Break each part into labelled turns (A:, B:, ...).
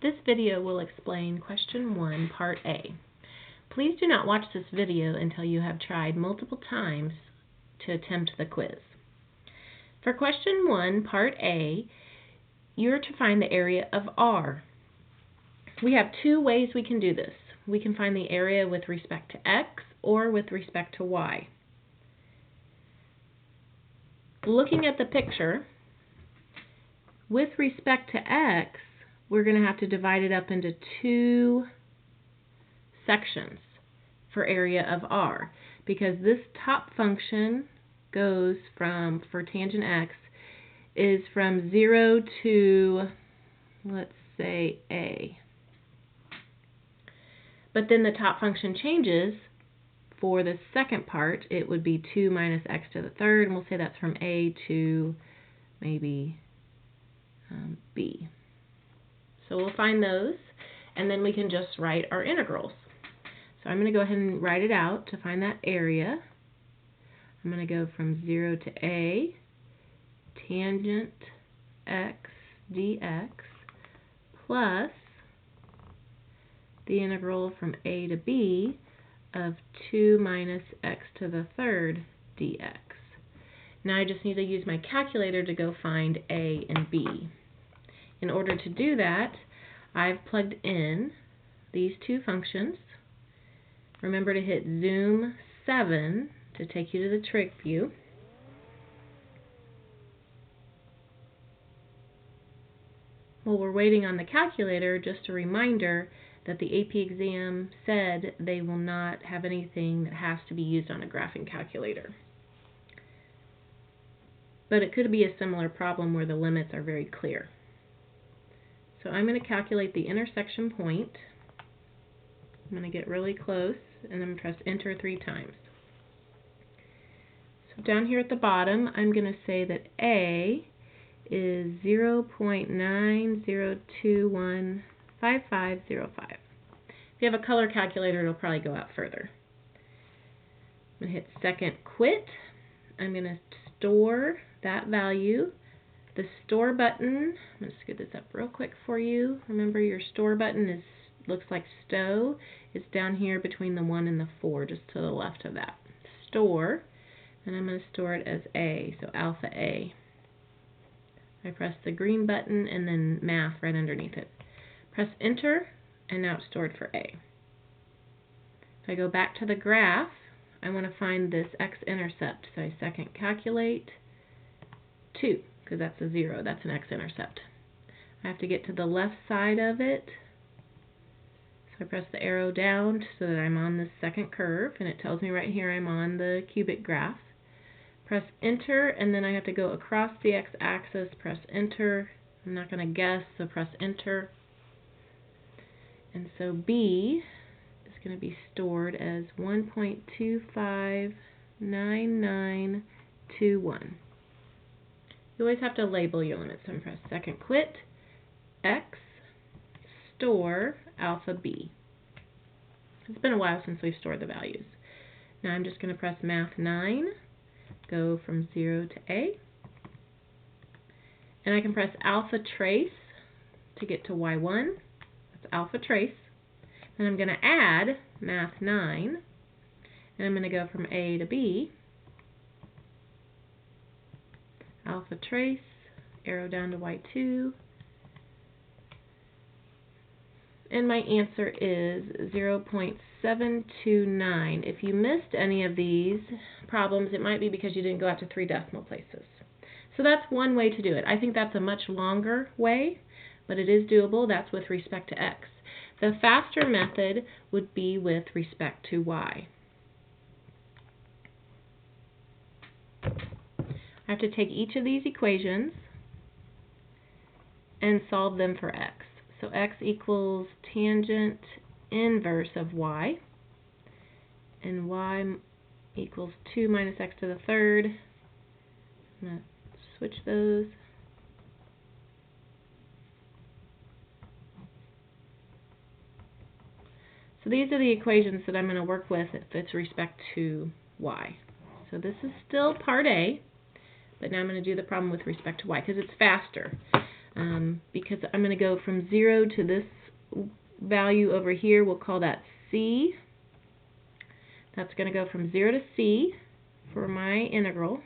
A: This video will explain question 1, part A. Please do not watch this video until you have tried multiple times to attempt the quiz. For question 1, part A, you're to find the area of R. We have two ways we can do this. We can find the area with respect to X or with respect to Y. Looking at the picture, with respect to X, we're going to have to divide it up into two sections for area of R, because this top function goes from, for tangent X, is from 0 to, let's say, A. But then the top function changes. For the second part, it would be 2 minus x to the third, and we'll say that's from A to maybe B. So we'll find those, and then we can just write our integrals. So I'm going to go ahead and write it out to find that area. I'm going to go from 0 to A, tangent x dx, plus the integral from A to B of 2 minus x to the third dx. Now I just need to use my calculator to go find A and B. In order to do that, I've plugged in these two functions. Remember to hit zoom 7 to take you to the trig view. While we're waiting on the calculator, just a reminder that the AP exam said they will not have anything that has to be used on a graphing calculator. But it could be a similar problem where the limits are very clear. So I'm going to calculate the intersection point. I'm going to get really close, and I'm going to press enter 3 times. So down here at the bottom, I'm going to say that A is 0.90215505. If you have a color calculator, it'll probably go out further. I'm going to hit second quit. I'm going to store that value. The store button, I'm going to scoot this up real quick for you. Remember, your store button looks like stow. It's down here between the 1 and the 4, just to the left of that. Store, and I'm going to store it as A, so alpha A. I press the green button and then math right underneath it. Press enter, and now it's stored for A. If I go back to the graph, I want to find this x-intercept. So I second calculate 2, because that's a 0. That's an x-intercept. I have to get to the left side of it. So I press the arrow down so that I'm on this second curve, and it tells me right here I'm on the cubic graph. Press enter, and then I have to go across the x-axis, press enter. I'm not going to guess, so press enter. And so B is going to be stored as 1.259921. You always have to label your limits. So I'm going to press second quit, X, store, alpha B. It's been a while since we've stored the values. Now I'm just going to press math 9, go from 0 to A. And I can press alpha trace to get to Y1. That's alpha trace. And I'm going to add math 9. And I'm going to go from A to B. Alpha trace, arrow down to Y2. And my answer is 0.729. If you missed any of these problems, it might be because you didn't go out to 3 decimal places. So that's one way to do it. I think that's a much longer way, but it is doable. That's with respect to X. The faster method would be with respect to Y. I have to take each of these equations and solve them for X. So X equals tangent inverse of Y, and Y equals 2 minus x to the third. I'm going to switch those. So these are the equations that I'm going to work with with respect to Y. So this is still part A, but now I'm going to do the problem with respect to Y because it's faster. because I'm going to go from 0 to this value over here. We'll call that C. That's going to go from 0 to C for my integral.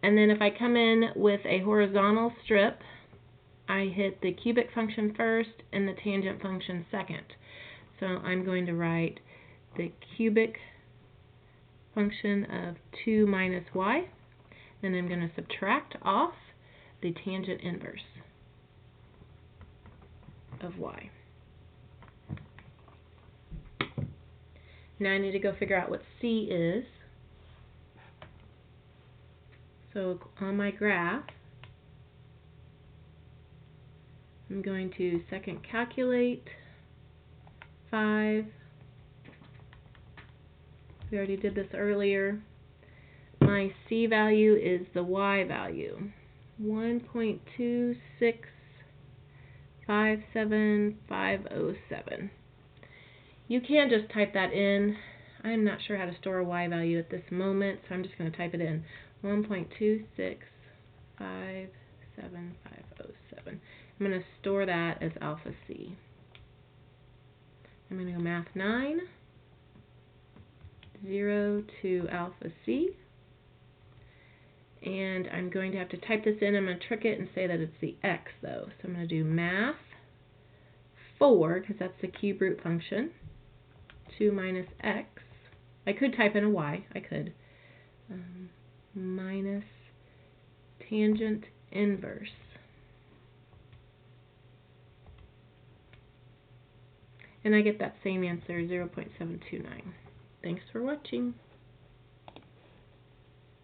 A: And then if I come in with a horizontal strip, I hit the cubic function first and the tangent function second. So I'm going to write the cubic function of 2 minus y. Then I'm going to subtract off the tangent inverse of y. Now I need to go figure out what C is. So on my graph, I'm going to second calculate 5. We already did this earlier. My C value is the y value, 1.2657507. You can just type that in. I'm not sure how to store a y value at this moment, so I'm just going to type it in. 1.2657507. I'm going to store that as alpha C. I'm going to go math 9, 0 to alpha C. And I'm going to have to type this in. I'm going to trick it and say that it's the x, though. So I'm going to do math 4, because that's the cube root function, 2 minus x. I could type in a y. I could. Minus tangent inverse. And I get that same answer, 0.729. Thanks for watching.